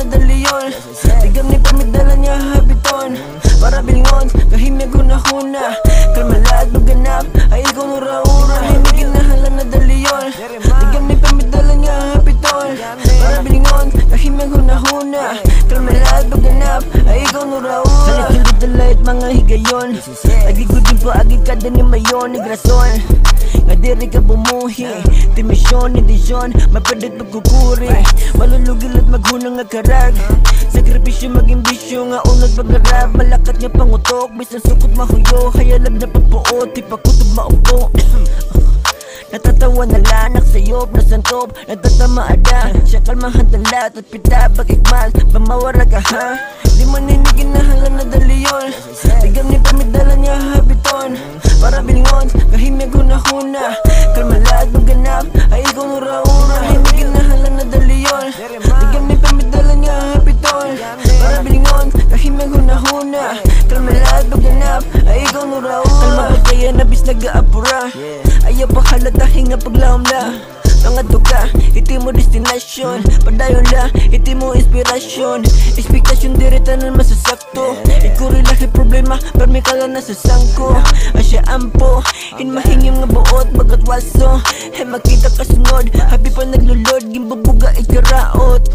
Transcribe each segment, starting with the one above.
na daliyon. Tigam ni pamidala niya habiton. Para bilingon, kahimya gunahuna. Kalmalad maganap, ay ikaw nuraura. Hindi kinahalan na daliyon. Tigam ni pamidala niya habiton. Para bilingon, kahimya gunahuna. Kalmalad maganap, ay ikaw nuraura. Salikilid dalait mga higayon. Agigudin pa agig kada ni mayon ni grason. Nga diri ka bumuhi, timisyon, edisyon, mapadit magkukuri. Malulugil at maghunang nga karag. Sakripisyo maging bisyo nga unod paglarab. Malakat nga pangutok, bisan sukot mahuyo. Hayalab na pagpuot, di pakutob maupo. Natatawa na lanak sayop na santop. Natatamaada, siya kalmahan talat at pita pag-ikmal. Pamawara ka ha, di maninigin na halan na daliyon. Tigam ni pamidala niya habiton. Para bilingon, kahimya gunahuna. Kalmalad maganap, ay ikaw nuraura. Hindi kinahalan na daliyon. Tigam ni pamidala niya habiton. Para bilingon, kahimya gunahuna. Kalmalad maganap, ay ikaw nuraura. Kalma ko kaya nabis nag-aapura. Ayaw pa halata hinga paglahom na. Pangadto ka, iti mo destinasyon. Padayon la, iti mo inspirasyon. Expectasyon diri tanan masasakto. Ikuri lahi problema, permi ka lang nasasangko. Asya ampo, inmahingim nga buot bagat waso. Hey makita ka sunod, happy pa naglulod. Gimbabuga ikaraot.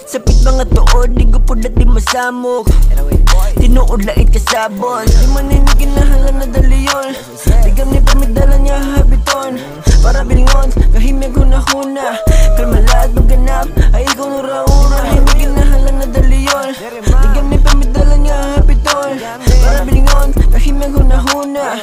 Sapit mga tuod, di gupod at di masamok. Tinuod lait kasabot. Di maninigin na halan na daliyon. Tigam ni pamidala niya habiton. Para bilingon, kahimya gunahuna. Kalmalad maganap, ay ikaw nuraura. Hindi kinahalan na daliyon. Tigam ni pamidala niya habiton. Para bilingon, kahimya gunahuna.